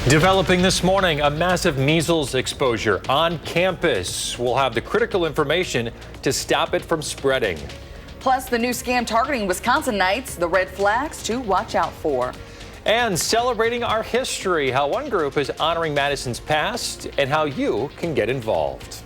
Developing this morning, a massive measles exposure on campus. We'll have the critical information to stop it from spreading. Plus, the new scam targeting Wisconsinites, the red flags to watch out for. And celebrating our history, how one group is honoring Madison's past and how you can get involved.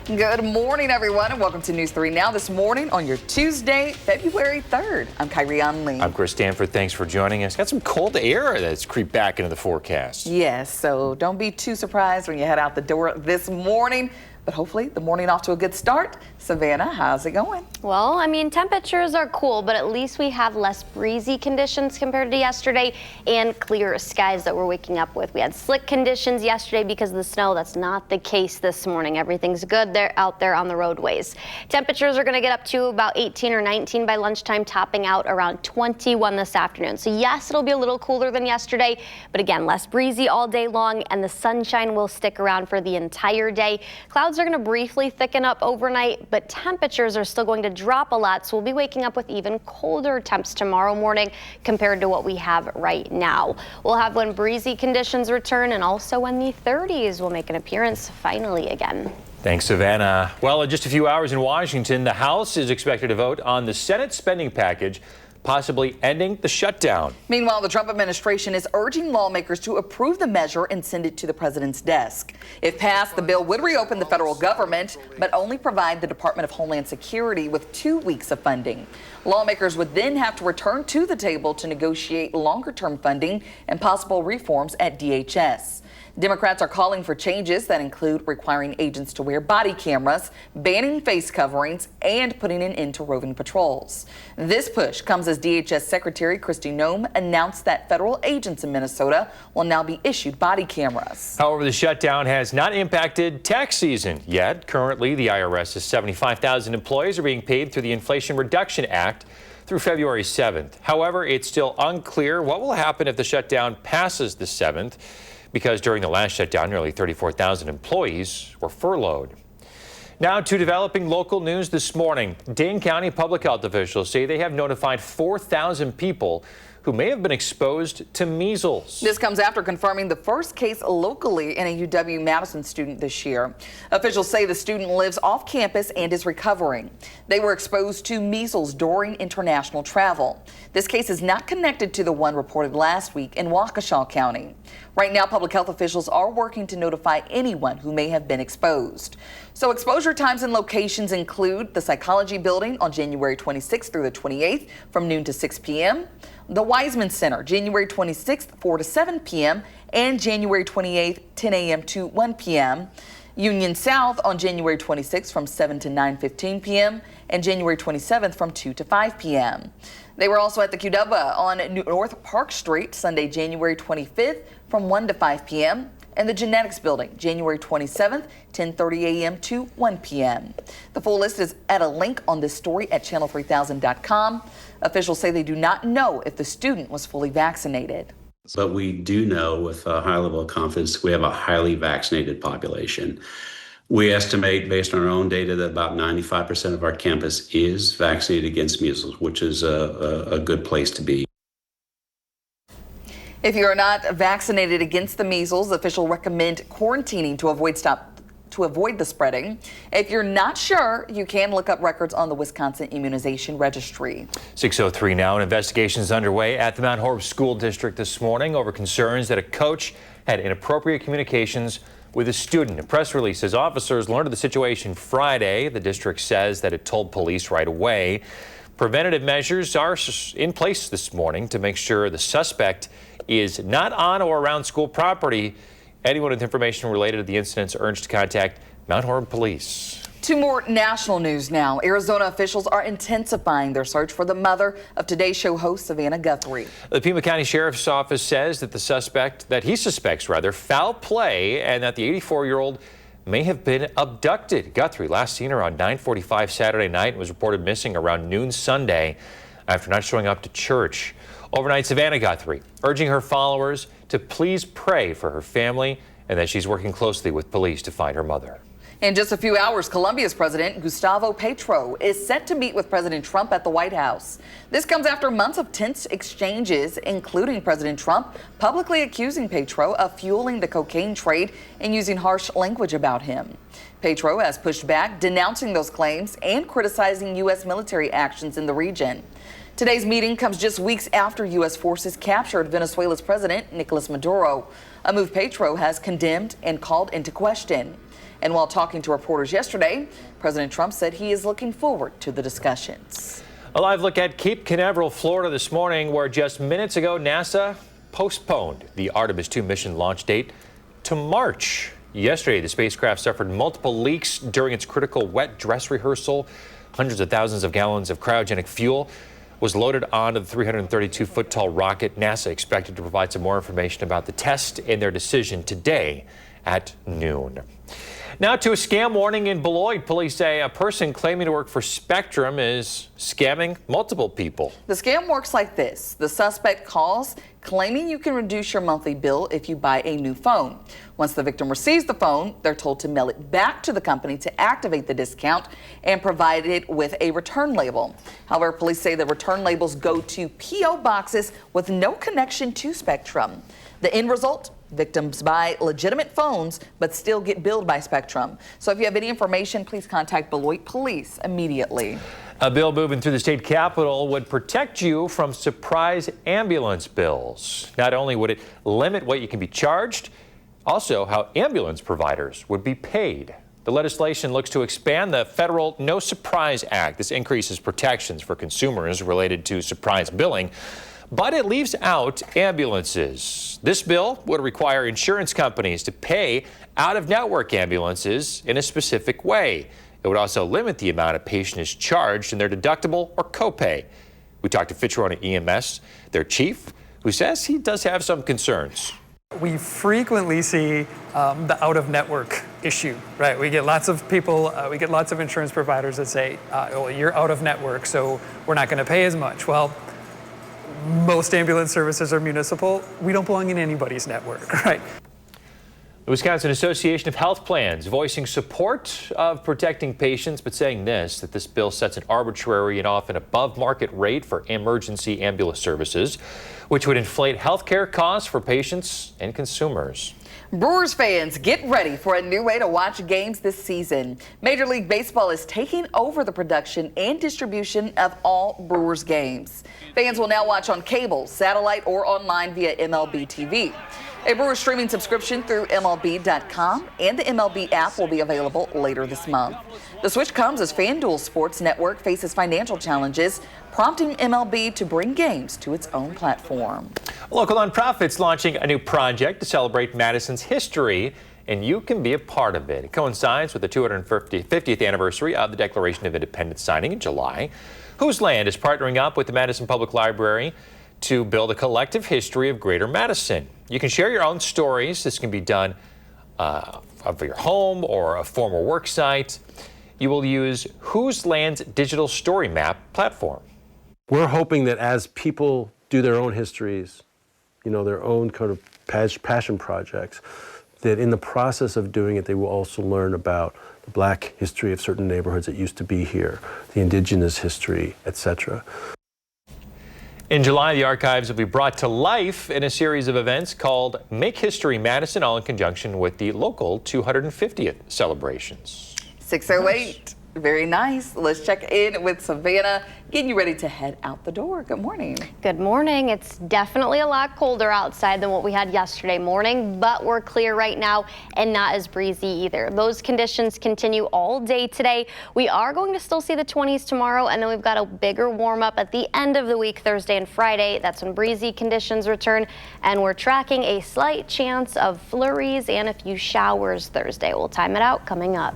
Good morning, everyone, and welcome to News 3 Now this morning on your Tuesday, February 3rd. I'm Kyrie Lee. I'm Chris Stanford. Thanks for joining us. Got some cold air that's creeped back into the forecast. Yes, so don't be too surprised when you head out the door this morning. But hopefully the morning off to a good start. Savannah, how's it going? Well, I mean, temperatures are cool, but at least we have less breezy conditions compared to yesterday and clear skies that we're waking up with. We had slick conditions yesterday because of the snow. That's not the case this morning. Everything's good there out there on the roadways. Temperatures are going to get up to about 18 or 19 by lunchtime, topping out around 21 this afternoon. So yes, it'll be a little cooler than yesterday, but again, less breezy all day long, and the sunshine will stick around for the entire day. Clouds are going to briefly thicken up overnight, but temperatures are still going to drop a lot, so we'll be waking up with even colder temps tomorrow morning compared to what we have right now. We'll have when breezy conditions return, and also when the 30s will make an appearance finally again. Thanks, Savannah. Well, in just a few hours in Washington, the House is expected to vote on the Senate spending package, possibly ending the shutdown. Meanwhile, the Trump administration is urging lawmakers to approve the measure and send it to the president's desk. If passed, the bill would reopen the federal government, but only provide the Department of Homeland Security with 2 weeks of funding. Lawmakers would then have to return to the table to negotiate longer-term funding and possible reforms at DHS. Democrats are calling for changes that include requiring agents to wear body cameras, banning face coverings, and putting an end to roving patrols. This push comes as DHS Secretary Kristi Noem announced that federal agents in Minnesota will now be issued body cameras. However, the shutdown has not impacted tax season yet. Currently, the IRS's 75,000 employees are being paid through the Inflation Reduction Act through February 7th. However, it's still unclear what will happen if the shutdown passes the 7th. Because during the last shutdown, nearly 34,000 employees were furloughed. Now to developing local news this morning. Dane County public health officials say they have notified 4,000 people who may have been exposed to measles. This comes after confirming the first case locally in a UW-Madison student this year. Officials say the student lives off campus and is recovering. They were exposed to measles during international travel. This case is not connected to the one reported last week in Waukesha County. Right now, public health officials are working to notify anyone who may have been exposed. So exposure times and locations include the Psychology Building on January 26th through the 28th from noon to 6 p.m., the Wiseman Center, January 26th, 4 to 7 p.m., and January 28th, 10 a.m. to 1 p.m., Union South on January 26th from 7 to 9:15 p.m., and January 27th from 2 to 5 p.m. They were also at the Qdoba on North Park Street, Sunday, January 25th from 1 to 5 p.m., and the Genetics Building, January 27th, 10:30 a.m. to 1 p.m. The full list is at a link on this story at channel3000.com. Officials say they do not know if the student was fully vaccinated. But we do know with a high level of confidence we have a highly vaccinated population. We estimate, based on our own data, that about 95% of our campus is vaccinated against measles, which is a good place to be. If you are not vaccinated against the measles, officials recommend quarantining to avoid the spreading. If you're not sure, you can look up records on the Wisconsin Immunization Registry. 6:03 now. An investigation is underway at the Mount Horeb School District this morning over concerns that a coach had inappropriate communications with a student. A press release says officers learned of the situation Friday. The district says that it told police right away. Preventative measures are in place this morning to make sure the suspect is not on or around school property. Anyone with information related to the incidents urged to contact Mount Horeb Police. To more national news now. Arizona officials are intensifying their search for the mother of Today's Show host Savannah Guthrie. The Pima County Sheriff's Office says that he suspects foul play and that the 84-year-old may have been abducted. Guthrie last seen around 9:45 Saturday night and was reported missing around noon Sunday after not showing up to church. Overnight, Savannah Guthrie urging her followers to please pray for her family and that she's working closely with police to find her mother. In just a few hours, Colombia's President Gustavo Petro is set to meet with President Trump at the White House. This comes after months of tense exchanges, including President Trump publicly accusing Petro of fueling the cocaine trade and using harsh language about him. Petro has pushed back, denouncing those claims and criticizing U.S. military actions in the region. Today's meeting comes just weeks after U.S. forces captured Venezuela's President Nicolas Maduro, a move Petro has condemned and called into question. And while talking to reporters yesterday, President Trump said he is looking forward to the discussions. A live look at Cape Canaveral, Florida this morning, where just minutes ago NASA postponed the Artemis II mission launch date to March. Yesterday, the spacecraft suffered multiple leaks during its critical wet dress rehearsal. Hundreds of thousands of gallons of cryogenic fuel was loaded onto the 332-foot tall rocket. NASA expected to provide some more information about the test and their decision today at noon. Now to a scam warning in Beloit. Police say a person claiming to work for Spectrum is scamming multiple people. The scam works like this. The suspect calls claiming you can reduce your monthly bill if you buy a new phone. Once the victim receives the phone, they're told to mail it back to the company to activate the discount and provide it with a return label. However, police say the return labels go to P.O. boxes with no connection to Spectrum. The end result? Victims buy legitimate phones but still get billed by Spectrum. So if you have any information, please contact Beloit Police immediately. A bill moving through the state capitol would protect you from surprise ambulance bills. Not only would it limit what you can be charged, also how ambulance providers would be paid. The legislation looks to expand the federal No Surprise Act. This increases protections for consumers related to surprise billing, but it leaves out ambulances. This bill would require insurance companies to pay out-of-network ambulances in a specific way. It would also limit the amount a patient is charged in their deductible or copay. We talked to Fitzroy EMS, their chief, who says he does have some concerns. We frequently see the out-of-network issue, right? We get lots of people, we get lots of insurance providers that say, well, you're out-of-network, so we're not going to pay as much. Well, most ambulance services are municipal. We don't belong in anybody's network, right? The Wisconsin Association of Health Plans voicing support of protecting patients, but saying that this bill sets an arbitrary and often above market rate for emergency ambulance services, which would inflate health care costs for patients and consumers. Brewers fans, get ready for a new way to watch games this season. Major League Baseball is taking over the production and distribution of all Brewers games. Fans will now watch on cable, satellite, or online via MLB TV. A Brewers streaming subscription through MLB.com and the MLB app will be available later this month. The switch comes as FanDuel Sports Network faces financial challenges, prompting MLB to bring games to its own platform. Local nonprofits launching a new project to celebrate Madison's history, and you can be a part of it. It coincides with the 250th anniversary of the Declaration of Independence signing in July. Whose Land is partnering up with the Madison Public Library to build a collective history of Greater Madison. You can share your own stories. This can be done of your home or a former work site. You will use Whose Land's digital story map platform. We're hoping that as people do their own histories, their own kind of passion projects, that in the process of doing it, they will also learn about the Black history of certain neighborhoods that used to be here, the indigenous history, etc. In July, the archives will be brought to life in a series of events called Make History Madison, all in conjunction with the local 250th celebrations. 6:08. Very nice. Let's check in with Savannah, getting you ready to head out the door. Good morning. Good morning. It's definitely a lot colder outside than what we had yesterday morning, but we're clear right now and not as breezy either. Those conditions continue all day today. We are going to still see the 20s tomorrow, and then we've got a bigger warm up at the end of the week, Thursday and Friday. That's when breezy conditions return, and we're tracking a slight chance of flurries and a few showers Thursday. We'll time it out coming up.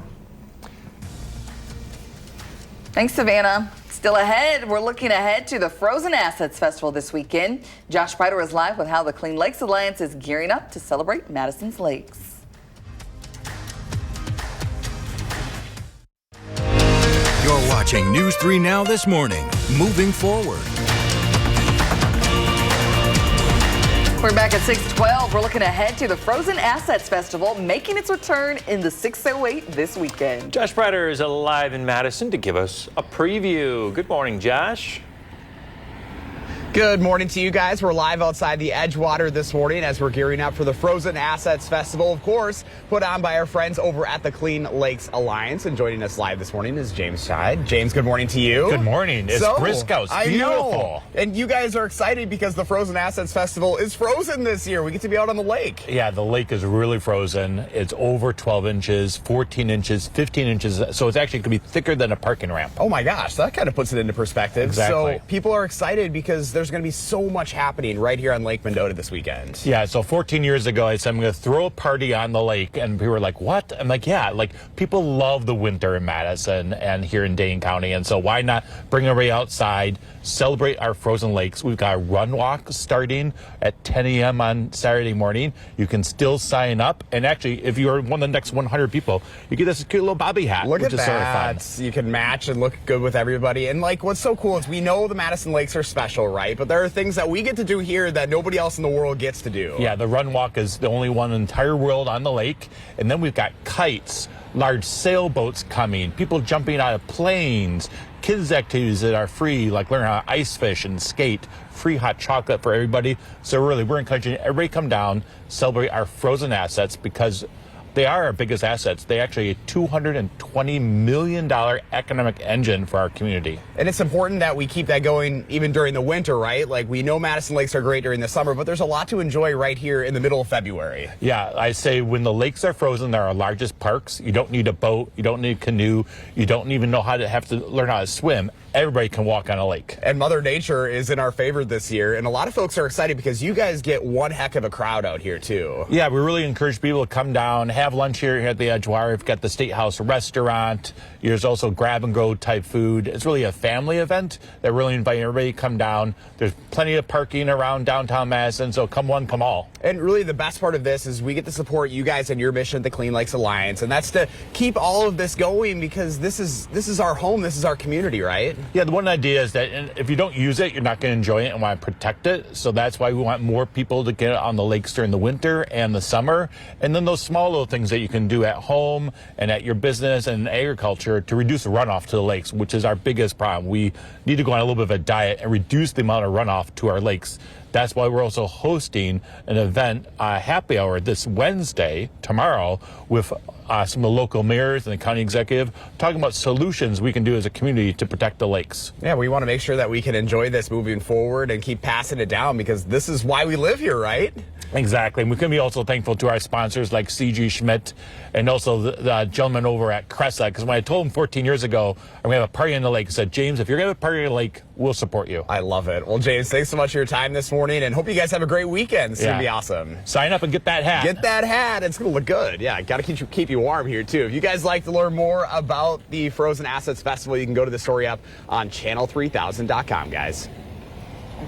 Thanks, Savannah. Still ahead, we're looking ahead to the Frozen Assets Festival this weekend. Josh Spider is live with how the Clean Lakes Alliance is gearing up to celebrate Madison's lakes. You're watching News 3 Now this morning. Moving forward. We're back at 6:12. We're looking ahead to the Frozen Assets Festival making its return in the 608 this weekend. Josh Breiter is alive in Madison to give us a preview. Good morning, Josh. Good morning to you guys. We're live outside the Edgewater this morning as we're gearing up for the Frozen Assets Festival, of course, put on by our friends over at the Clean Lakes Alliance. And joining us live this morning is James Scheid. James, good morning to you. Good morning. It's brisk out. It's beautiful. Know. And you guys are excited because the Frozen Assets Festival is frozen this year. We get to be out on the lake. Yeah, the lake is really frozen. It's over 12 inches, 14 inches, 15 inches. So it's actually going to be thicker than a parking ramp. Oh my gosh, that kind of puts it into perspective. Exactly. So people are excited because there's going to be so much happening right here on Lake Mendota this weekend. Yeah, so 14 years ago, I said I'm going to throw a party on the lake, and people were like, what? I'm like, yeah, like people love the winter in Madison and here in Dane County, and so why not bring everybody outside, celebrate our frozen lakes. We've got a run walk starting at 10 a.m. on Saturday morning. You can still sign up, and actually, if you're one of the next 100 people, you get this cute little bobby hat, which is that. Sort of fun. You can match and look good with everybody. And like, what's so cool is we know the Madison lakes are special, right? But there are things that we get to do here that nobody else in the world gets to do. Yeah, the run walk is the only one in the entire world on the lake. And then we've got kites, large sailboats coming, people jumping out of planes, kids activities that are free, like learn how to ice fish and skate, free hot chocolate for everybody. So really, we're encouraging everybody to come down, celebrate our frozen assets because they are our biggest assets. They actually a $220 million economic engine for our community. And it's important that we keep that going even during the winter, right? Like we know Madison lakes are great during the summer, but there's a lot to enjoy right here in the middle of February. Yeah, I say when the lakes are frozen, they're our largest parks. You don't need a boat, you don't need a canoe, you don't even know how to have to learn how to swim. Everybody can walk on a lake. And Mother Nature is in our favor this year, and a lot of folks are excited because you guys get one heck of a crowd out here too. Yeah, we really encourage people to come down, have lunch here at the Edgewater. We've got the State House restaurant. There's also grab and go type food. It's really a family event that really invite everybody to come down. There's plenty of parking around downtown Madison, so come one, come all. And really the best part of this is we get to support you guys and your mission at the Clean Lakes Alliance, and that's to keep all of this going because this is our home, this is our community, right? Yeah, the one idea is that if you don't use it, you're not going to enjoy it and want to protect it. So that's why we want more people to get on the lakes during the winter and the summer. And then those small little things that you can do at home and at your business and agriculture to reduce runoff to the lakes, which is our biggest problem. We need to go on a little bit of a diet and reduce the amount of runoff to our lakes. That's why we're also hosting an event, happy hour, this Wednesday, tomorrow, with some of the local mayors and the county executive talking about solutions we can do as a community to protect the lakes. Yeah, we want to make sure that we can enjoy this moving forward and keep passing it down because this is why we live here, right? Exactly. And we can be also thankful to our sponsors like C.G. Schmidt and also the gentleman over at Cressa. Because when I told him 14 years ago, I'm going to have a party on the lake, I said, James, if you're going to have a party on the lake, we'll support you. I love it. Well, James, thanks so much for your time this morning and hope you guys have a great weekend. It's going to be awesome. Sign up and get that hat. Get that hat. It's going to look good. Yeah, got to keep you warm here, too. If you guys like to learn more about the Frozen Assets Festival, you can go to the story up on channel3000.com, guys.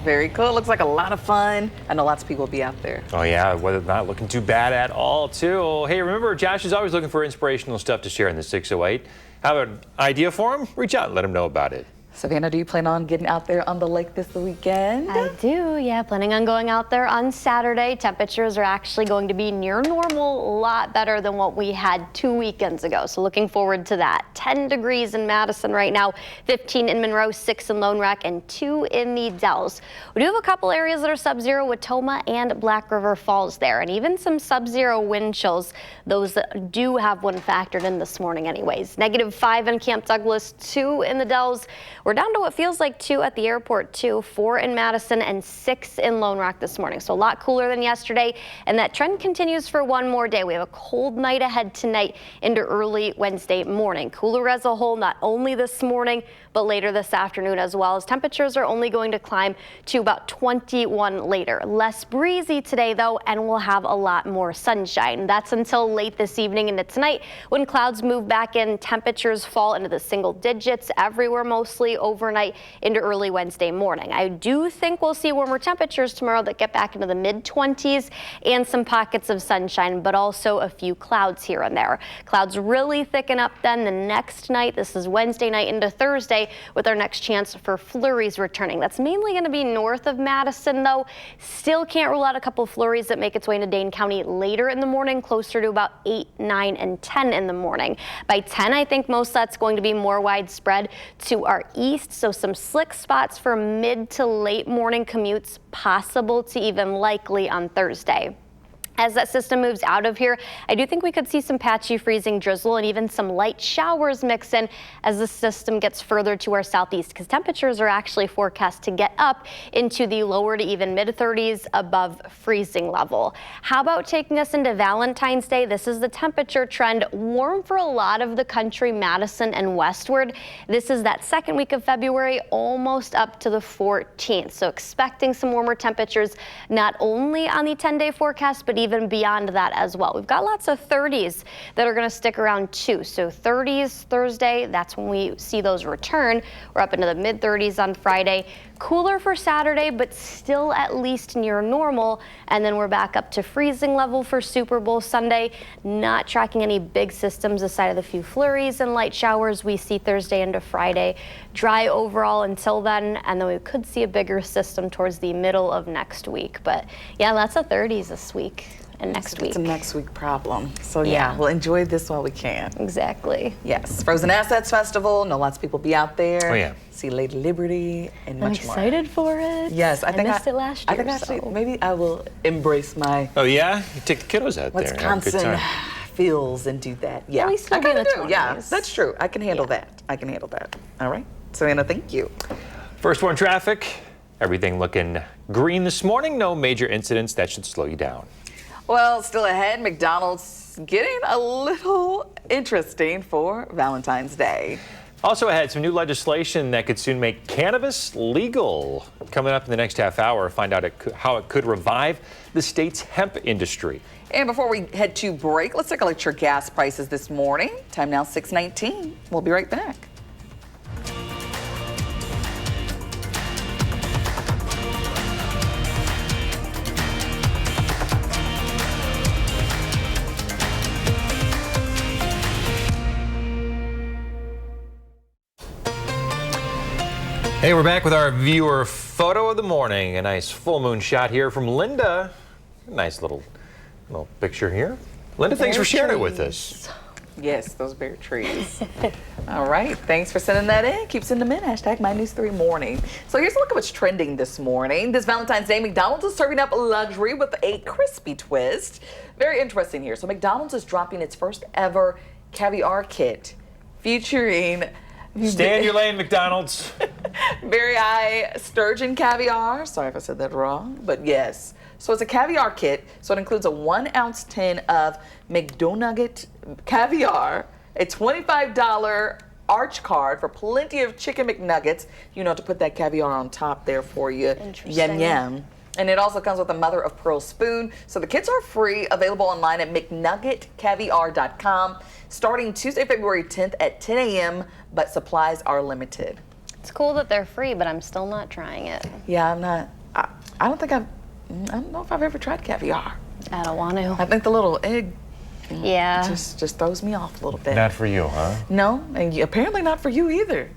Very cool. Looks like a lot of fun. I know lots of people will be out there. Oh, yeah, weather not looking too bad at all, too. Hey, remember, Josh is always looking for inspirational stuff to share in the 608. Have an idea for him? Reach out and let him know about it. Savannah, do you plan on getting out there on the lake this weekend? I do, yeah. Planning on going out there on Saturday. Temperatures are actually going to be near normal, a lot better than what we had 2 weekends ago. So looking forward to that. 10 degrees in Madison right now, 15 in Monroe, 6 in Lone Rock, and 2 in the Dells. We do have a couple areas that are sub-zero with Toma and Black River Falls there, and even some sub-zero wind chills. Those that do have one factored in this morning anyways. -5 in Camp Douglas, 2 in the Dells. We're down to what feels like 2 at the airport, 4 in Madison, and 6 in Lone Rock this morning. So a lot cooler than yesterday, and that trend continues for one more day. We have a cold night ahead tonight into early Wednesday morning. Cooler as a whole, not only this morning, but later this afternoon as well, as temperatures are only going to climb to about 21 later. Less breezy today, though, and we'll have a lot more sunshine. That's until late this evening into tonight when clouds move back in. Temperatures fall into the single digits everywhere mostly, early overnight into early Wednesday morning. I do think we'll see warmer temperatures tomorrow that get back into the mid-20s and some pockets of sunshine, but also a few clouds here and there. Clouds really thicken up then the next night. This is Wednesday night into Thursday with our next chance for flurries returning. That's mainly going to be north of Madison, though. Still can't rule out a couple flurries that make its way into Dane County later in the morning, closer to about 8, 9, and 10 in the morning. By 10, I think most of that's going to be more widespread to our east, so some slick spots for mid to late morning commutes, possible to even likely on Thursday. As that system moves out of here, I do think we could see some patchy freezing drizzle and even some light showers mix in as the system gets further to our southeast, because temperatures are actually forecast to get up into the lower to even mid-30s above freezing level. How about taking us into Valentine's Day? This is the temperature trend. Warm for a lot of the country, Madison and westward. This is that second week of February, almost up to the 14th. So expecting some warmer temperatures, not only on the 10-day forecast, but even beyond that as well. We've got lots of 30s that are going to stick around too. So 30s Thursday, that's when we see those return. We're up into the mid 30s on Friday. Cooler for Saturday, but still at least near normal. And then we're back up to freezing level for Super Bowl Sunday. Not tracking any big systems aside of the few flurries and light showers we see Thursday into Friday. Dry overall until then, and then we could see a bigger system towards the middle of next week. But yeah, lots of 30s this week and next week. It's a next week problem. So yeah, we'll enjoy this while we can. Exactly. Yes, Frozen Assets Festival. Know lots of people be out there. Oh yeah. See Lady Liberty and much more. I'm excited for it. Yes, I think missed it last year. I think actually maybe I will embrace my Oh yeah? You take the kiddos out there. Have a good Wisconsin time. feels and do that. Yeah, At least it'll I be in kinda the do. Yeah, 20s. that's true. I can handle that. I can handle that. All right, Savannah, thank you. First one, traffic. Everything looking green this morning. No major incidents that should slow you down. Well, still ahead, McDonald's getting a little interesting for Valentine's Day. Also ahead, some new legislation that could soon make cannabis legal. Coming up in the next half hour, find out how it could revive the state's hemp industry. And before we head to break, let's take a look at your gas prices this morning. Time now 6:19. We'll be right back. Hey, we're back with our viewer photo of the morning. A nice full moon shot here from Linda. Nice little picture here. Linda, thanks for sharing it with us. Yes, those bare trees. All right, thanks for sending that in. Keep sending them in. Hashtag MyNews3Morning. So here's a look at what's trending this morning. This Valentine's Day, McDonald's is serving up luxury with a crispy twist. Very interesting here. So McDonald's is dropping its first ever caviar kit featuring Stay in your lane, McDonald's. very high sturgeon caviar. Sorry if I said that wrong, but yes. So it's a caviar kit. So it includes a 1 ounce tin of McDonugget caviar, a $25 arch card for plenty of chicken McNuggets, to put that caviar on top there for you. Interesting. Yum, yum. And it also comes with a mother of pearl spoon. So the kits are free, available online at McNuggetCaviar.com, starting Tuesday, February 10th at 10 a.m., but supplies are limited. It's cool that they're free, but I'm still not trying it. Yeah, I'm not. I don't know if I've ever tried caviar. I don't want to. I think the little egg Yeah. just throws me off a little bit. Not for you, huh? No, and apparently not for you either.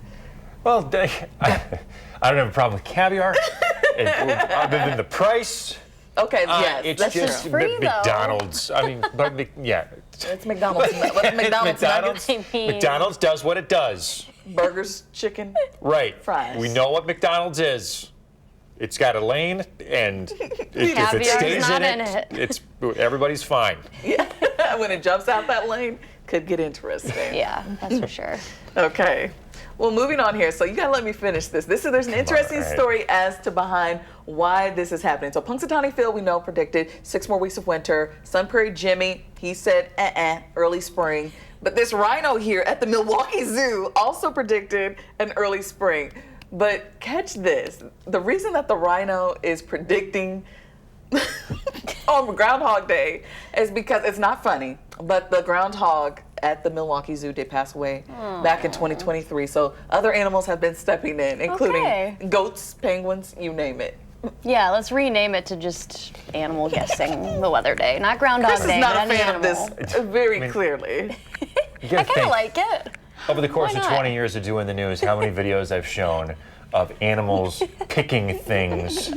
Well, I don't have a problem with caviar, other than the price. Okay, yes, It's that's just true. free, though. McDonald's. I mean, yeah. It's McDonald's. McDonald's nuggets, I mean- McDonald's does what it does. burgers, chicken. Right. Fries. We know what McDonald's is. It's got a lane, and if it Caviar's stays not in in it, it. everybody's fine. When it jumps out that lane, could get interesting. Yeah, that's for sure. Okay. Well, moving on here. So you gotta let me finish this. There's an interesting right. story as to behind why this is happening. So Punxsutawney Phil, we know, predicted 6 more weeks of winter. Sun Prairie Jimmy, he said early spring. But this rhino here at the Milwaukee Zoo also predicted an early spring. But catch this. The reason that the rhino is predicting on Groundhog Day is because it's not funny, but the groundhog at the Milwaukee Zoo did pass away back in 2023. So other animals have been stepping in, including goats, penguins, you name it. Yeah, let's rename it to just Animal Guessing the Weather Day, not Groundhog Chris Day. is not but a fan animal. of this very clearly. I kind of like it. Over the course of 20 years of doing the news, how many videos I've shown of animals picking things?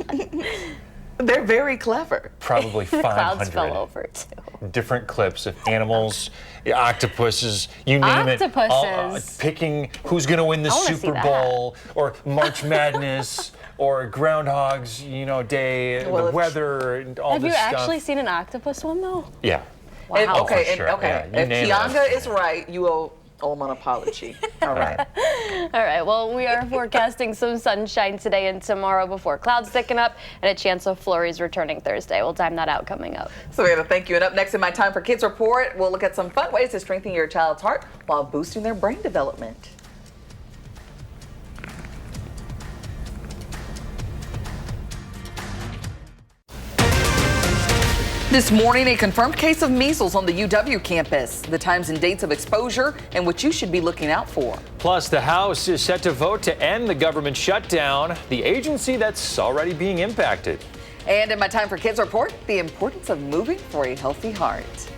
They're very clever. Probably 500. Clouds fell over too. Different clips of animals, octopuses, you name Octopuses. it. Picking who's going to win the Super Bowl or March Madness or Groundhog's, Day, the weather, and all Have this you stuff. actually seen an octopus one though? Yeah. Wow. for sure. Yeah, you if name it. Kianga is right, you owe him an apology. All right. All right, well, we are forecasting some sunshine today and tomorrow before clouds thicken up and a chance of flurries returning Thursday. We'll time that out coming up. Savannah, thank you. And up next in my Time for Kids report, we'll look at some fun ways to strengthen your child's heart while boosting their brain development. This morning, a confirmed case of measles on the UW campus. The times and dates of exposure and what you should be looking out for. Plus, the House is set to vote to end the government shutdown, the agency that's already being impacted. And in my Time for Kids report, the importance of moving for a healthy heart.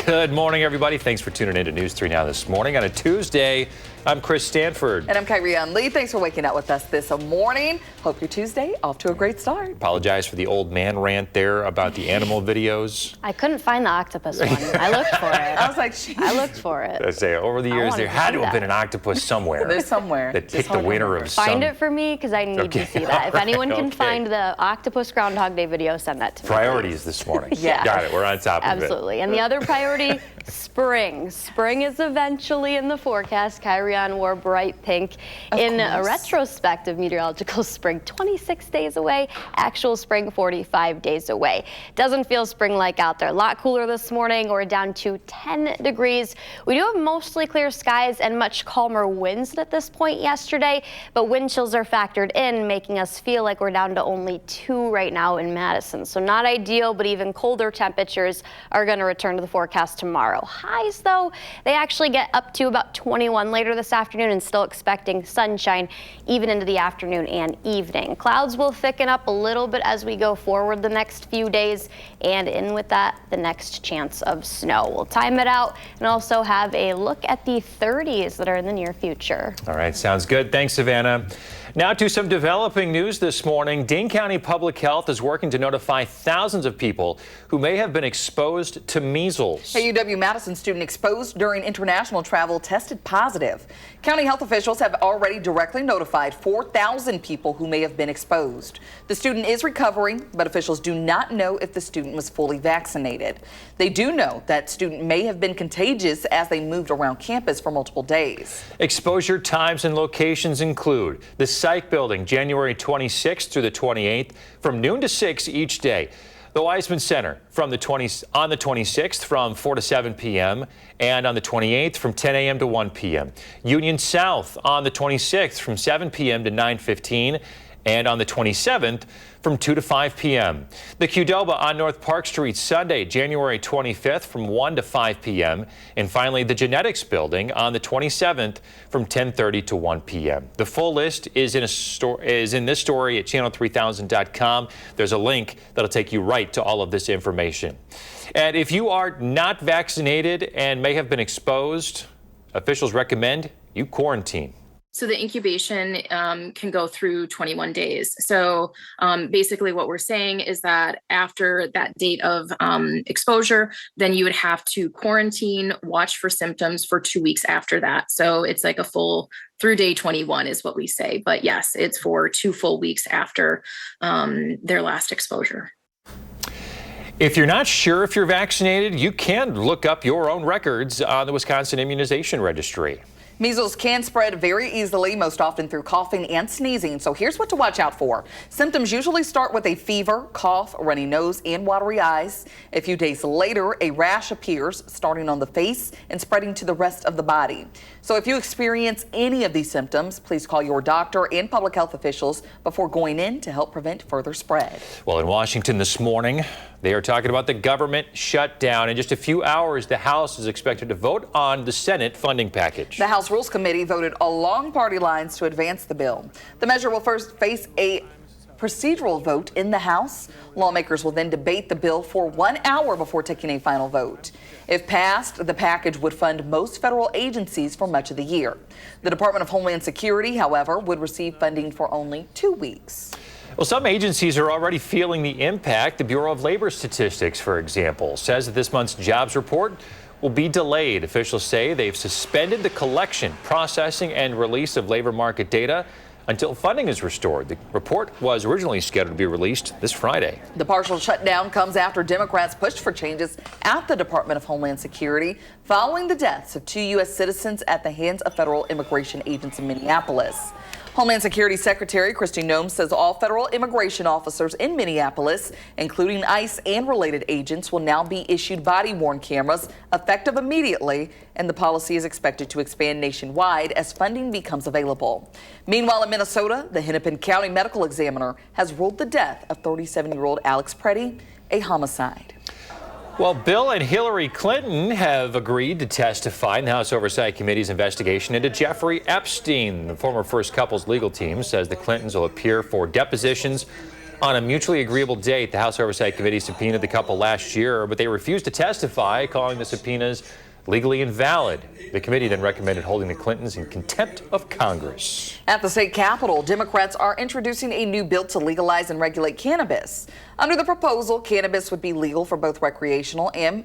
Good morning, everybody. Thanks for tuning in to News 3 Now this morning on a Tuesday. I'm Chris Stanford. And I'm Kyrian Lee. Thanks for waking up with us this morning. Hope your Tuesday off to a great start. Apologize for the old man rant there about the animal videos. I couldn't find the octopus one. I looked for it. I was like, I looked for it. I say, over the years, wanted there to had see to have that. been an octopus somewhere. There's somewhere. That picked the winner of some. Find it for me because I need to see that. If anyone can find the octopus Groundhog Day video, send that to me. Priorities this morning. Yeah. Got it. We're on top of it. Absolutely. And the other priority, spring. Spring is eventually in the forecast. Kyrian wore bright pink. In a retrospective meteorological spring, 26 days away. Actual spring, 45 days away. Doesn't feel spring-like out there. A lot cooler this morning. We're down to 10 degrees. We do have mostly clear skies and much calmer winds at this point yesterday, but wind chills are factored in, making us feel like we're down to only 2 right now in Madison. So not ideal, but even colder temperatures are going to return to the forecast tomorrow. Highs, though, they actually get up to about 21 later this afternoon and still expecting sunshine even into the afternoon and evening. Clouds will thicken up a little bit as we go forward the next few days, and in with that, the next chance of snow. We'll time it out and also have a look at the 30s that are in the near future. All right, sounds good. Thanks, Savannah. Now to some developing news this morning. Dane County Public Health is working to notify thousands of people who may have been exposed to measles. A UW-Madison student exposed during international travel tested positive. County health officials have already directly notified 4,000 people who may have been exposed. The student is recovering, but officials do not know if the student was fully vaccinated. They do know that student may have been contagious as they moved around campus for multiple days. Exposure times and locations include the Psych Building, January 26th through the 28th, from noon to 6 each day. The Weissman Center on the 26th from 4 to 7 p.m. and on the 28th from 10 a.m. to 1 p.m. Union South on the 26th from 7 p.m. to 9:15 and on the 27th from 2 to 5 p.m. The Qdoba on North Park Street Sunday, January 25th from 1 to 5 p.m. And finally, the Genetics Building on the 27th from 10:30 to 1 p.m. The full list is in this story at channel3000.com. There's a link that'll take you right to all of this information. And if you are not vaccinated and may have been exposed, officials recommend you quarantine. So the incubation can go through 21 days. So basically what we're saying is that after that date of exposure, then you would have to quarantine, watch for symptoms for 2 weeks after that. So it's like a full through day 21 is what we say. But yes, it's for 2 full weeks after their last exposure. If you're not sure if you're vaccinated, you can look up your own records on the Wisconsin Immunization Registry. Measles can spread very easily, most often through coughing and sneezing. So here's what to watch out for. Symptoms usually start with a fever, cough, runny nose, and watery eyes. A few days later, a rash appears, starting on the face and spreading to the rest of the body. So if you experience any of these symptoms, please call your doctor and public health officials before going in to help prevent further spread. Well, in Washington this morning, they are talking about the government shutdown. In just a few hours, the House is expected to vote on the Senate funding package. The House Rules Committee voted along party lines to advance the bill. The measure will first face a procedural vote in the House. Lawmakers will then debate the bill for 1 hour before taking a final vote. If passed, the package would fund most federal agencies for much of the year. The Department of Homeland Security, however, would receive funding for only 2 weeks. Well, some agencies are already feeling the impact. The Bureau of Labor Statistics, for example, says that this month's jobs report will be delayed. Officials say they've suspended the collection, processing, and release of labor market data until funding is restored. The report was originally scheduled to be released this Friday. The partial shutdown comes after Democrats pushed for changes at the Department of Homeland Security following the deaths of 2 U.S. citizens at the hands of federal immigration agents in Minneapolis. Homeland Security Secretary Kristi Noem says all federal immigration officers in Minneapolis, including ICE and related agents, will now be issued body-worn cameras effective immediately, and the policy is expected to expand nationwide as funding becomes available. Meanwhile, in Minnesota, the Hennepin County Medical Examiner has ruled the death of 37-year-old Alex Preddy a homicide. Well, Bill and Hillary Clinton have agreed to testify in the House Oversight Committee's investigation into Jeffrey Epstein. The former first couple's legal team says the Clintons will appear for depositions on a mutually agreeable date. The House Oversight Committee subpoenaed the couple last year, but they refused to testify, calling the subpoenas legally invalid. The committee then recommended holding the Clintons in contempt of Congress. At the state capitol, Democrats are introducing a new bill to legalize and regulate cannabis. Under the proposal, cannabis would be legal for both recreational and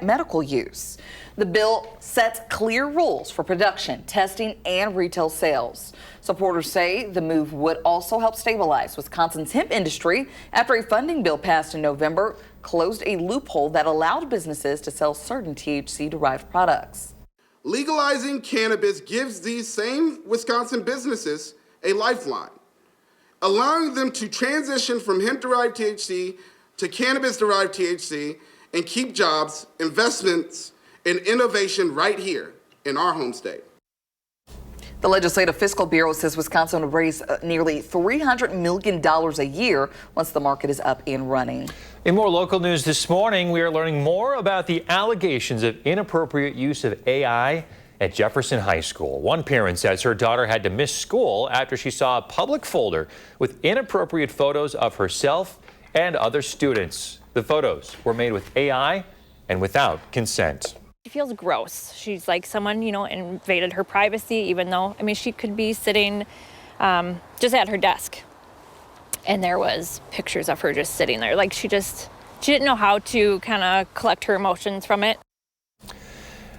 medical use. The bill sets clear rules for production, testing, and retail sales. Supporters say the move would also help stabilize Wisconsin's hemp industry after a funding bill passed in November closed a loophole that allowed businesses to sell certain THC-derived products. Legalizing cannabis gives these same Wisconsin businesses a lifeline, allowing them to transition from hemp-derived THC to cannabis-derived THC and keep jobs, investments, and innovation right here in our home state. The Legislative Fiscal Bureau says Wisconsin will raise nearly $300 million a year once the market is up and running. In more local news this morning, we are learning more about the allegations of inappropriate use of AI at Jefferson High School. One parent says her daughter had to miss school after she saw a public folder with inappropriate photos of herself and other students. The photos were made with AI and without consent. She feels gross. She's like someone, invaded her privacy, even though, she could be sitting just at her desk. And there was pictures of her just sitting there. Like she didn't know how to kind of collect her emotions from it.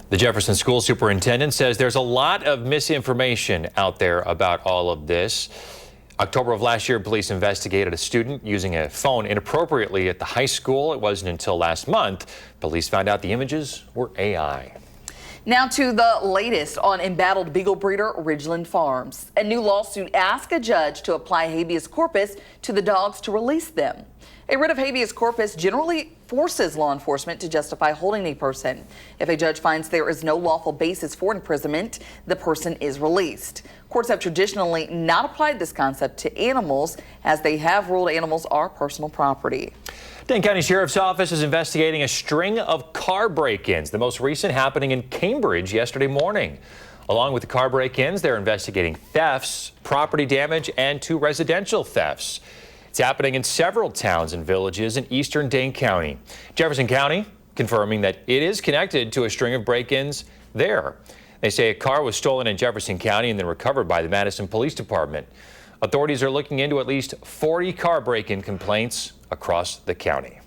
The Jefferson school superintendent says there's a lot of misinformation out there about all of this. October of last year, police investigated a student using a phone inappropriately at the high school. It wasn't until last month police found out the images were AI. Now to the latest on embattled beagle breeder Ridgeland Farms. A new lawsuit asked a judge to apply habeas corpus to the dogs to release them. A writ of habeas corpus generally forces law enforcement to justify holding a person. If a judge finds there is no lawful basis for imprisonment, the person is released. Courts have traditionally not applied this concept to animals, as they have ruled animals are personal property. Dane County Sheriff's Office is investigating a string of car break-ins, the most recent happening in Cambridge yesterday morning. Along with the car break-ins, they're investigating thefts, property damage, and 2 residential thefts. It's happening in several towns and villages in eastern Dane County. Jefferson County confirming that it is connected to a string of break-ins there. They say a car was stolen in Jefferson County and then recovered by the Madison Police Department. Authorities are looking into at least 40 car break-in complaints across the county.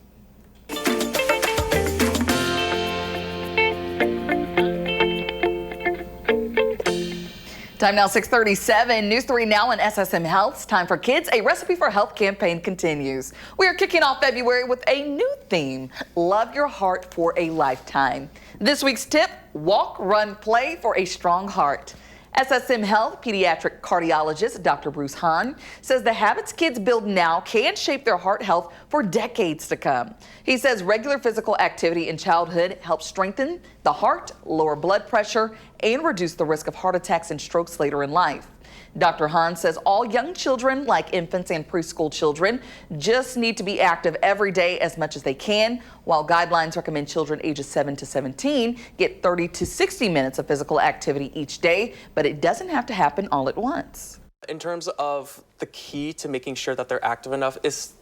Time now 6:37. News 3 now on SSM Health's Time for Kids. A Recipe for Health campaign continues. We are kicking off February with a new theme: Love Your Heart for a Lifetime. This week's tip: walk, run, play for a strong heart. SSM Health pediatric cardiologist Dr. Bruce Hahn says the habits kids build now can shape their heart health for decades to come. He says regular physical activity in childhood helps strengthen the heart, lower blood pressure, and reduce the risk of heart attacks and strokes later in life. Dr. Hahn says all young children, like infants and preschool children, just need to be active every day as much as they can, while guidelines recommend children ages 7 to 17 get 30 to 60 minutes of physical activity each day, but it doesn't have to happen all at once. In terms of the key to making sure that they're active enough is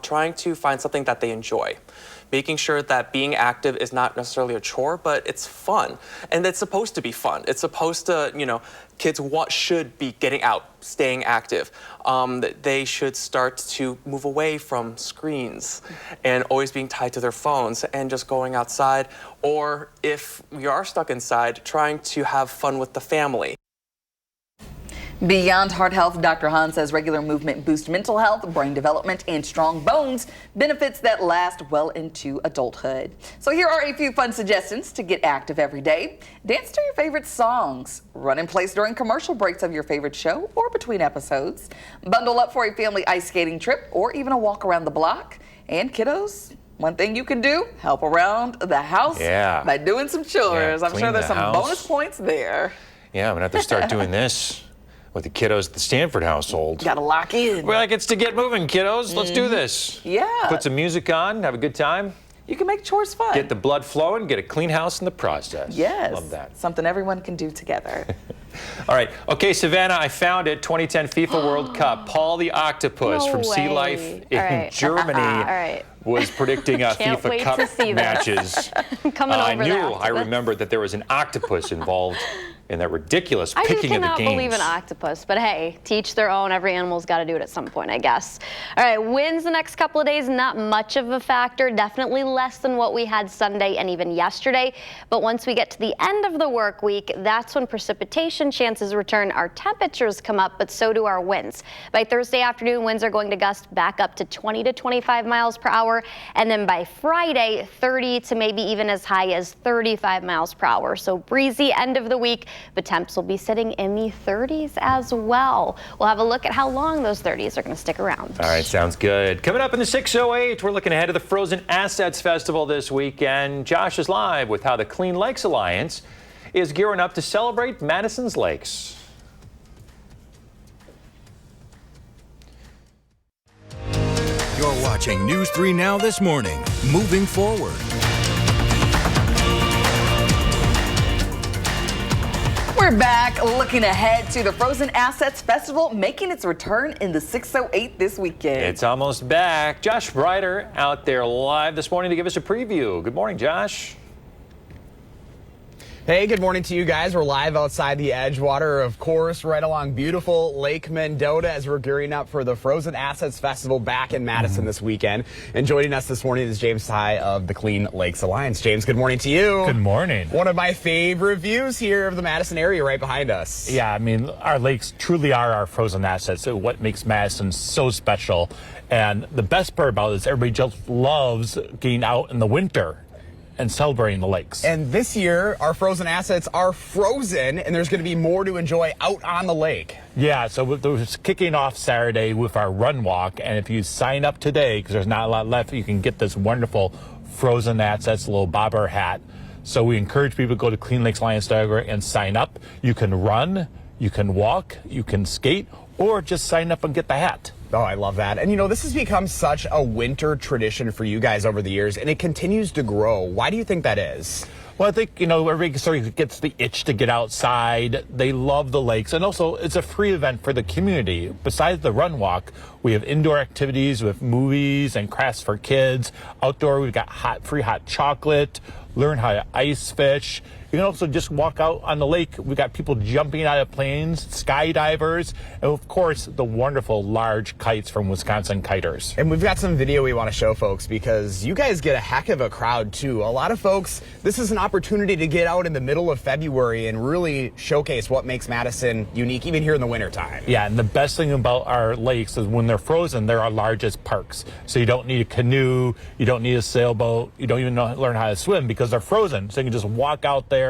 trying to find something that they enjoy. Making sure that being active is not necessarily a chore, but it's fun. And it's supposed to be fun. It's supposed to, kids should be getting out, staying active. They should start to move away from screens and always being tied to their phones and just going outside. Or if we are stuck inside, trying to have fun with the family. Beyond heart health, Dr. Hahn says regular movement boosts mental health, brain development, and strong bones, benefits that last well into adulthood. So here are a few fun suggestions to get active every day. Dance to your favorite songs, run in place during commercial breaks of your favorite show or between episodes, bundle up for a family ice skating trip or even a walk around the block. And kiddos, one thing you can do, help around the house by doing some chores. I'm sure there's some bonus points there. Yeah, I'm gonna have to start doing this with the kiddos at the Stanford household. Gotta lock in. Well, it's to get moving, kiddos. Let's do this. Yeah. Put some music on, have a good time. You can make chores fun. Get the blood flowing, get a clean house in the process. Yes. Love that. Something everyone can do together. All right. Okay, Savannah, I found it. 2010 FIFA World Cup. Paul the Octopus from Sea Life in Germany was predicting FIFA Cup matches. I remembered that there was an octopus involved in that ridiculous picking of the games. I cannot believe an octopus, but hey, teach their own. Every animal's got to do it at some point, I guess. All right, winds the next couple of days, not much of a factor, definitely less than what we had Sunday and even yesterday. But once we get to the end of the work week, that's when precipitation chances return. Our temperatures come up, but so do our winds. By Thursday afternoon, winds are going to gust back up to 20 to 25 miles per hour. And then by Friday, 30 to maybe even as high as 35 miles per hour. So breezy end of the week, but temps will be sitting in the 30s as well. We'll have a look at how long those 30s are going to stick around. All right, sounds good. Coming up in the 608, we're looking ahead to the Frozen Assets Festival this weekend. Josh is live with how the Clean Lakes Alliance is gearing up to celebrate Madison's lakes. You're watching News 3 Now this morning. Moving forward. We're back looking ahead to the Frozen Assets Festival making its return in the 608 this weekend. It's almost back. Josh Breider out there live this morning to give us a preview. Good morning, Josh. Hey, good morning to you guys. We're live outside the Edgewater, of course, right along beautiful Lake Mendota as we're gearing up for the Frozen Assets Festival back in Madison this weekend. And joining us this morning is James Ty of the Clean Lakes Alliance. James, good morning to you. Good morning. One of my favorite views here of the Madison area right behind us. Yeah, I mean, our lakes truly are our frozen assets. So what makes Madison so special. And the best part about it is everybody just loves getting out in the winter and celebrating the lakes. And this year, our frozen assets are frozen, and there's going to be more to enjoy out on the lake. Yeah, so we're kicking off Saturday with our run walk, and if you sign up today, because there's not a lot left, you can get this wonderful frozen assets little bobber hat. So we encourage people to go to cleanlakesalliance.org and sign up. You can run, you can walk, you can skate, or just sign up and get the hat. Oh, I love that. And, you know, this has become such a winter tradition for you guys over the years, and it continues to grow. Why do you think that is? Well, I think, you know, everybody sort of gets the itch to get outside. They love the lakes. And also, it's a free event for the community. Besides the run walk, we have indoor activities with movies and crafts for kids. Outdoor, we've got free hot chocolate, learn how to ice fish. You can also just walk out on the lake. We've got people jumping out of planes, skydivers, and of course, the wonderful large kites from Wisconsin Kiters. And we've got some video we want to show folks because you guys get a heck of a crowd too. A lot of folks, this is an opportunity to get out in the middle of February and really showcase what makes Madison unique, even here in the wintertime. Yeah, and the best thing about our lakes is when they're frozen, they're our largest parks. So you don't need a canoe, you don't need a sailboat, you don't even learn how to swim because they're frozen. So you can just walk out there,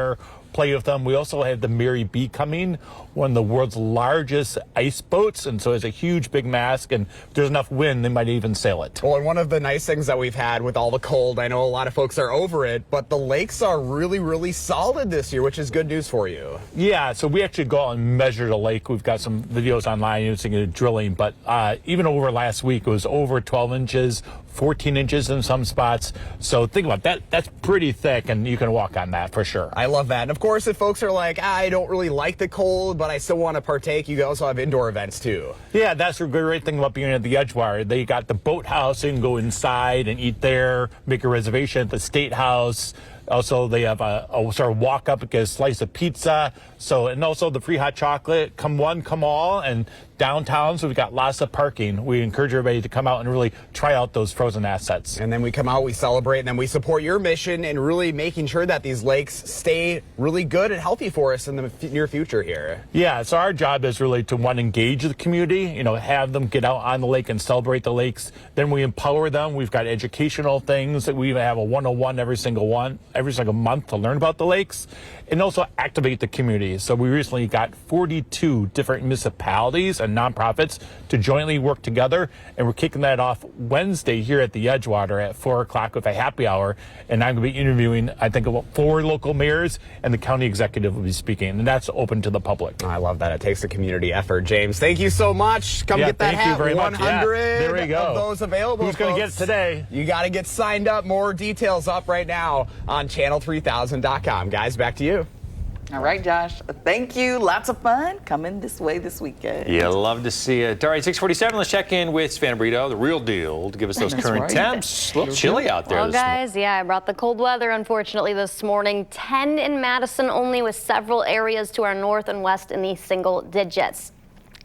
play with them. We also have the Mary B coming, one of the world's largest ice boats, and so it's a huge, big mast, and if there's enough wind, they might even sail it. Well, and one of the nice things that we've had with all the cold, I know a lot of folks are over it, but the lakes are really, really solid this year, which is good news for you. Yeah, so we actually go out and measure the lake. We've got some videos online using drilling, but even over last week, it was over 12 inches, 14 inches in some spots. So think about that. That's pretty thick, and you can walk on that for sure. I love that. And of course, if folks are like, I don't really like the cold, but I still want to partake, you also have indoor events too. Yeah, that's the great thing about being at the Edgewater. They got the boathouse. You can go inside and eat there, make a reservation at the State House. Also, they have a sort of walk up and get a slice of pizza. So, and also the free hot chocolate. Come one, come all. And downtown, so we've got lots of parking. We encourage everybody to come out and really try out those frozen assets. And then we come out, we celebrate, and then we support your mission in really making sure that these lakes stay really good and healthy for us in the near future here. Yeah, so our job is really to, one, engage the community, have them get out on the lake and celebrate the lakes. Then we empower them. We've got educational things that we even have a 101 every single month to learn about the lakes, and also activate the community. So we recently got 42 different municipalities and nonprofits to jointly work together, and we're kicking that off Wednesday here at the Edgewater at 4 o'clock with a happy hour. And I'm going to be interviewing, I think, about 4 local mayors, and the county executive will be speaking, and that's open to the public. I love that. It takes a community effort. James, thank you so much. Come get that hat. Thank you very 100 much. Yeah, there we go. Of those available. Who's going to get it today? You got to get signed up. More details up right now on channel3000.com. Guys, back to you. All right, Josh. Thank you. Lots of fun coming this way this weekend. Yeah, love to see it. All right, 6:47. Let's check in with Savannah Brito, the real deal, to give us those current temps. A little chilly out there. Well, guys, I brought the cold weather, unfortunately, this morning. 10 in Madison only, with several areas to our north and west in the single digits.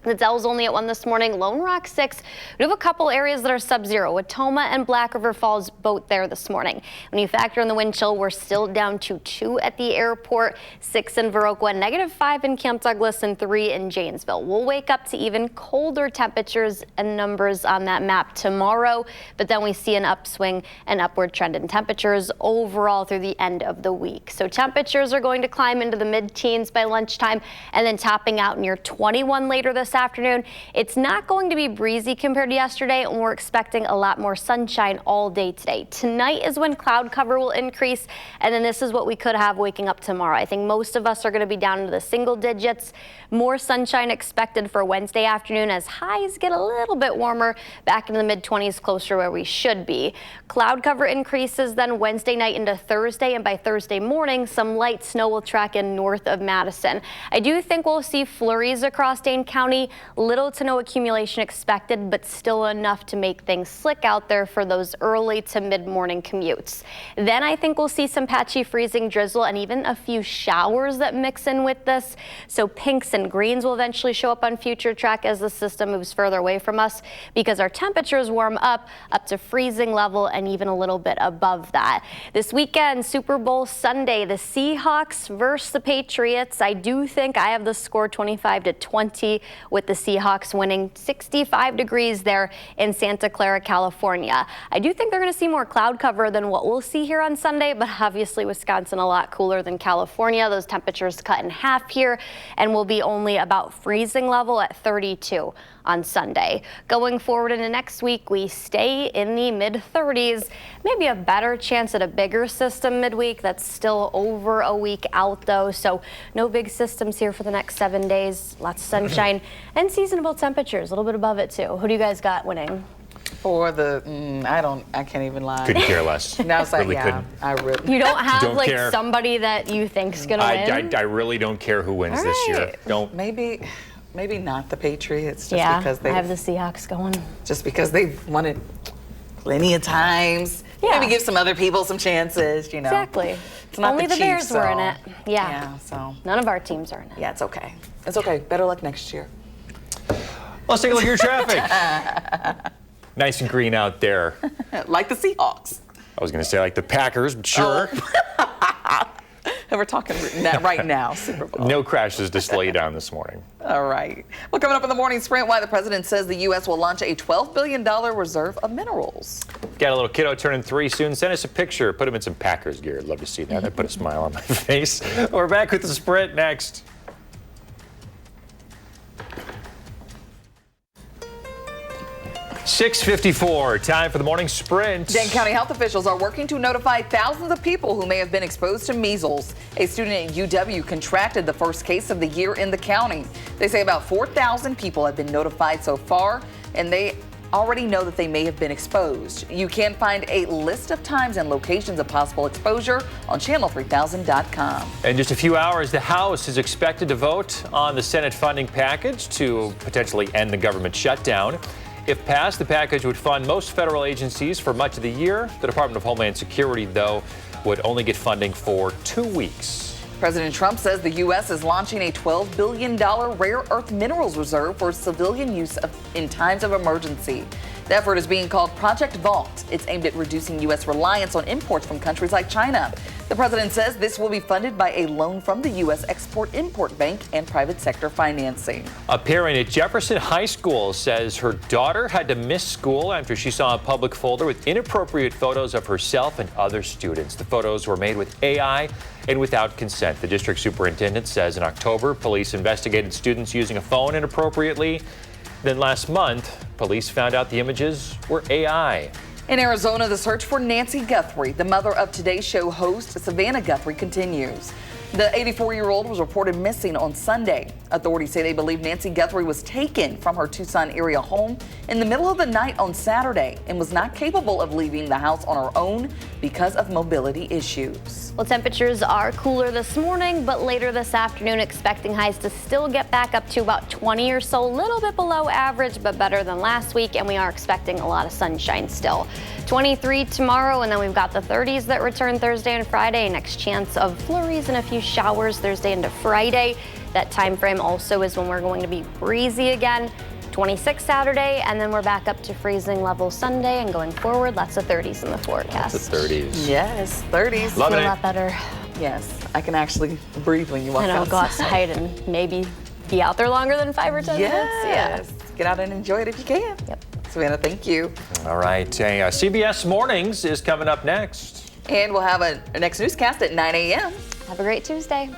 The Dells only at 1 this morning. Lone Rock 6. We have a couple areas that are sub-zero. Watoma and Black River Falls both there this morning. When you factor in the wind chill, we're still down to 2 at the airport, 6 in Viroqua, -5 in Camp Douglas, and 3 in Janesville. We'll wake up to even colder temperatures and numbers on that map tomorrow, but then we see an upswing and upward trend in temperatures overall through the end of the week. So temperatures are going to climb into the mid-teens by lunchtime, and then topping out near 21 later this afternoon. It's not going to be breezy compared to yesterday, and we're expecting a lot more sunshine all day today. Tonight is when cloud cover will increase, and then this is what we could have waking up tomorrow. I think most of us are going to be down into the single digits. More sunshine expected for Wednesday afternoon as highs get a little bit warmer, back into the mid-20s, closer where we should be. Cloud cover increases then Wednesday night into Thursday, and by Thursday morning, some light snow will track in north of Madison. I do think we'll see flurries across Dane County. Little to no accumulation expected, but still enough to make things slick out there for those early to mid-morning commutes. Then I think we'll see some patchy freezing drizzle and even a few showers that mix in with this. So pinks and greens will eventually show up on future track as the system moves further away from us, because our temperatures warm up to freezing level and even a little bit above that. This weekend, Super Bowl Sunday, the Seahawks versus the Patriots. I do think I have the score 25-20. With the Seahawks winning. 65 degrees there in Santa Clara, California. I do think they're going to see more cloud cover than what we'll see here on Sunday, but obviously Wisconsin a lot cooler than California. Those temperatures cut in half here, and will be only about freezing level at 32 on Sunday. Going forward into next week, we stay in the mid-30s. Maybe a better chance at a bigger system midweek. That's still over a week out, though, so no big systems here for the next 7 days. Lots of sunshine and seasonable temperatures, a little bit above it, too. Who do you guys got winning? For the, I can't even lie. Couldn't care less. No, it's like, really couldn't. I really. You don't have Don't like care. somebody that you think's gonna win? I really don't care who wins this year. Don't. Maybe not the Patriots, just because I have the Seahawks going. Just because they've won it plenty of times. Yeah. Maybe give some other people some chances, Exactly. It's not Only the Chiefs, Bears were in it. Yeah, so. None of our teams are in it. Yeah, it's okay. It's okay. Better luck next year. Let's take a look at your traffic. Nice and green out there. Like the Seahawks. I was going to say like the Packers, but sure. And we're talking right now, Super Bowl. No crashes to slow you down this morning. All right. Well, coming up in the morning sprint, why the president says the U.S. will launch a $12 billion reserve of minerals. Got a little kiddo turning 3 soon. Send us a picture. Put him in some Packers gear. I'd love to see that. I'd put a smile on my face. We're back with the Sprint next. .54, time for the morning sprint. Dane County health officials are working to notify thousands of people who may have been exposed to measles. A student at UW contracted the first case of the year in the county. They say about 4,000 people have been notified so far, and they already know that they may have been exposed. You can find a list of times and locations of possible exposure on channel3000.com. In just a few hours, the House is expected to vote on the Senate funding package to potentially end the government shutdown. If passed, the package would fund most federal agencies for much of the year. The Department of Homeland Security, though, would only get funding for 2 weeks. President Trump says the U.S. is launching a $12 billion rare earth minerals reserve for civilian use in times of emergency. The effort is being called Project Vault. It's aimed at reducing U.S. reliance on imports from countries like China. The president says this will be funded by a loan from the U.S. Export-Import Bank and private sector financing. A parent at Jefferson High School says her daughter had to miss school after she saw a public folder with inappropriate photos of herself and other students. The photos were made with AI and without consent. The district superintendent says in October, police investigated students using a phone inappropriately. Then last month, police found out the images were AI. In Arizona, the search for Nancy Guthrie, the mother of Today's Show host Savannah Guthrie, continues. The 84-year-old was reported missing on Sunday. Authorities say they believe Nancy Guthrie was taken from her Tucson area home in the middle of the night on Saturday and was not capable of leaving the house on her own because of mobility issues. Well, temperatures are cooler this morning, but later this afternoon, expecting highs to still get back up to about 20 or so, a little bit below average, but better than last week. And we are expecting a lot of sunshine still. 23 tomorrow, and then we've got the 30s that return Thursday and Friday. Next chance of flurries and a few showers Thursday into Friday. That time frame also is when we're going to be breezy again. 26 Saturday, and then we're back up to freezing levels Sunday, and going forward, lots of 30s in the forecast. Lots of 30s. Yes, 30s. Loving Feel it. a lot better. Yes, I can actually breathe when you walk And I'll outside. go outside and maybe be out there longer than 5 or 10 minutes. Yes, get out and enjoy it if you can. Yep. Savannah, thank you. All right, CBS Mornings is coming up next. And we'll have a next newscast at 9 a.m. Have a great Tuesday.